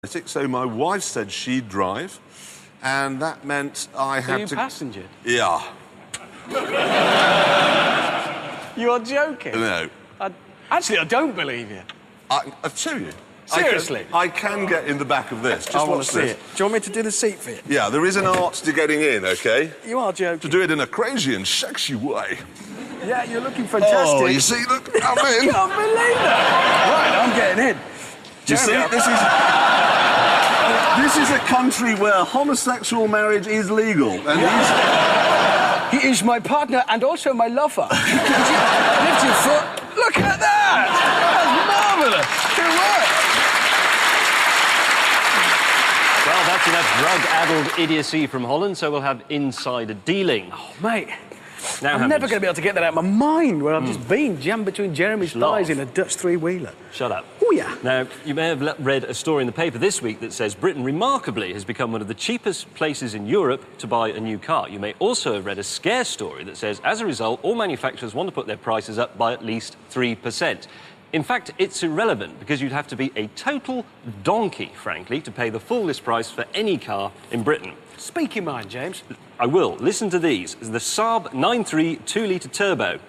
So my wife said she'd drive, and that meant I had to... passenger? Yeah. You're joking? No. Actually, I don't believe you. I'll show you. Seriously? I can get in the back of this. Just I want watch to see this. it. Do you want me to do the seat for you? Yeah, there is an art to getting in, OK? You are joking. To do it in a crazy and sexy way. Yeah, you're looking fantastic. Oh, you see, look, I'm in. I can't believe that. Right, I'm getting in. You see, this is a country where homosexual marriage is legal. And He is my partner and also my lover. Lift your foot. Look at that! That's marvellous. Good work. Well, that's enough drug-addled idiocy from Holland, so we'll have insider dealing. Oh, mate. Now, I'm never going to be able to get that out of my mind where I've just been jammed between Jeremy's thighs in a Dutch three-wheeler. Shut up. Oh, yeah. Now, you may have read a story in the paper this week that says Britain, remarkably, has become one of the cheapest places in Europe to buy a new car. You may also have read a scare story that says, as a result, all manufacturers want to put their prices up by at least 3%. In fact, it's irrelevant, because you'd have to be a total donkey, frankly, to pay the full list price for any car in Britain. Speak your mind, James. I will. Listen to these. The Saab 9.3 2-litre turbo,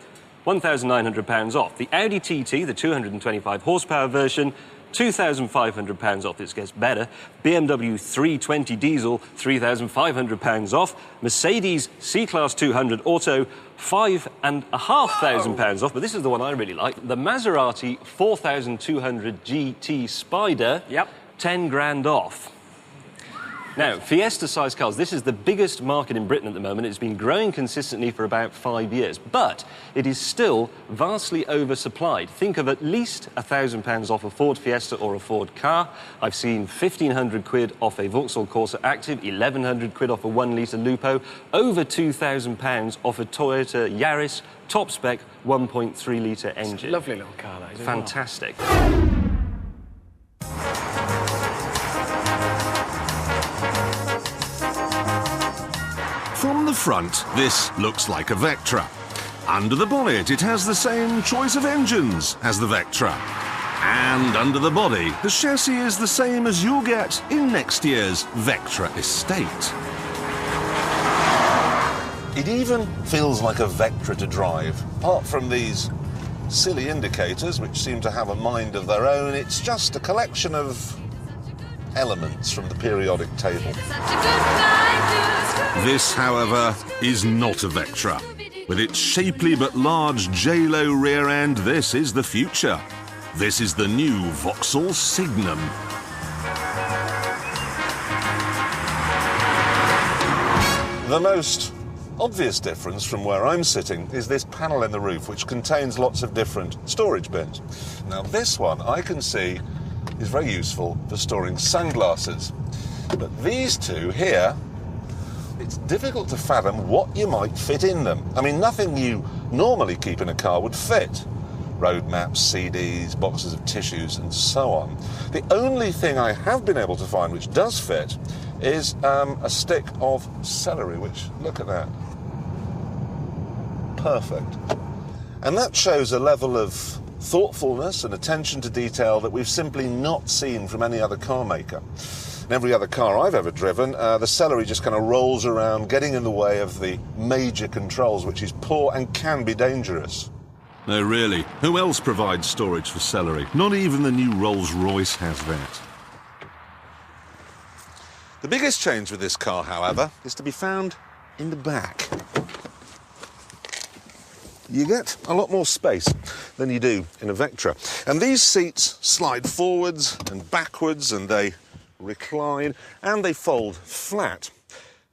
£1,900 off. The Audi TT, the 225 horsepower version, £2,500 off. This gets better. BMW 320 diesel, £3,500 off. Mercedes C-Class 200 Auto, £5,500 off. But this is the one I really like. The Maserati 4200 GT Spider, 10 grand off. Now, Fiesta-sized cars, this is the biggest market in Britain at the moment. It's been growing consistently for about 5 years, but it is still vastly oversupplied. Think of at least £1,000 off a Ford Fiesta or a Ford car. I've seen 1,500 quid off a Vauxhall Corsa Active, 1,100 quid off a 1-litre Lupo, over £2,000 off a Toyota Yaris, top spec, 1.3-litre engine. It's a lovely little car, that is. Fantastic. From the front, this looks like a Vectra. Under the bonnet, it has the same choice of engines as the Vectra. And under the body, the chassis is the same as you'll get in next year's Vectra Estate. It even feels like a Vectra to drive. Apart from these silly indicators, which seem to have a mind of their own, it's just a collection of elements from the periodic table. This, however, is not a Vectra. With its shapely but large J-Lo rear end, this is the future. This is the new Vauxhall Signum. The most obvious difference from where I'm sitting is this panel in the roof, which contains lots of different storage bins. Now, this one I can see is very useful for storing sunglasses. But these two here, it's difficult to fathom what you might fit in them. I mean, nothing you normally keep in a car would fit. Road maps, CDs, boxes of tissues, and so on. The only thing I have been able to find which does fit is a stick of celery, which, look at that. Perfect. And that shows a level of thoughtfulness and attention to detail that we've simply not seen from any other car maker. In every other car I've ever driven, the celery just kind of rolls around, getting in the way of the major controls, which is poor and can be dangerous. No, really. Who else provides storage for celery? Not even the new Rolls-Royce has that. The biggest change with this car, however, is to be found in the back. You get a lot more space than you do in a Vectra. And these seats slide forwards and backwards, and they recline, and they fold flat.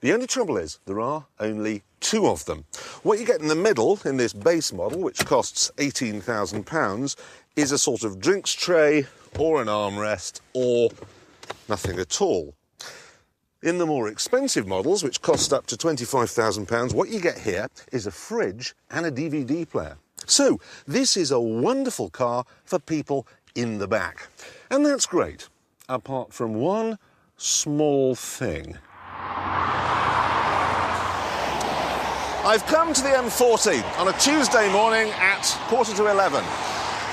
The only trouble is there are only two of them. What you get in the middle in this base model, which costs £18,000, is a sort of drinks tray or an armrest or nothing at all. In the more expensive models, which cost up to £25,000, what you get here is a fridge and a DVD player. So this is a wonderful car for people in the back. And that's great, apart from one small thing. I've come to the M40 on a Tuesday morning at 10:45,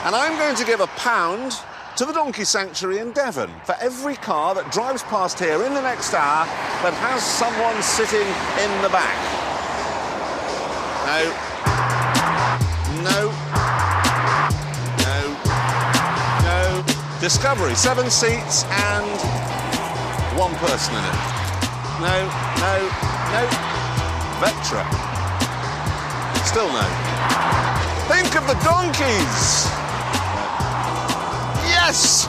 and I'm going to give £1 to the Donkey Sanctuary in Devon for every car that drives past here in the next hour that has someone sitting in the back. No. No. No. No. Discovery, 7 seats and 1 person in it. No, no, no. Vectra. Still no. Think of the donkeys! Yes!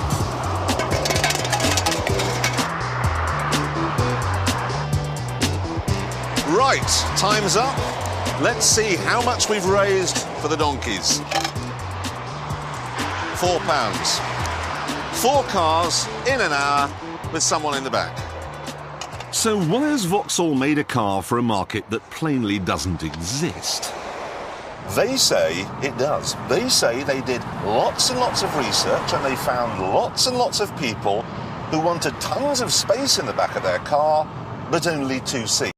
Right, time's up. Let's see how much we've raised for the donkeys. £4. 4 cars in an hour with someone in the back. So why has Vauxhall made a car for a market that plainly doesn't exist? They say it does. They say they did lots and lots of research and they found lots and lots of people who wanted tons of space in the back of their car, but only 2 seats.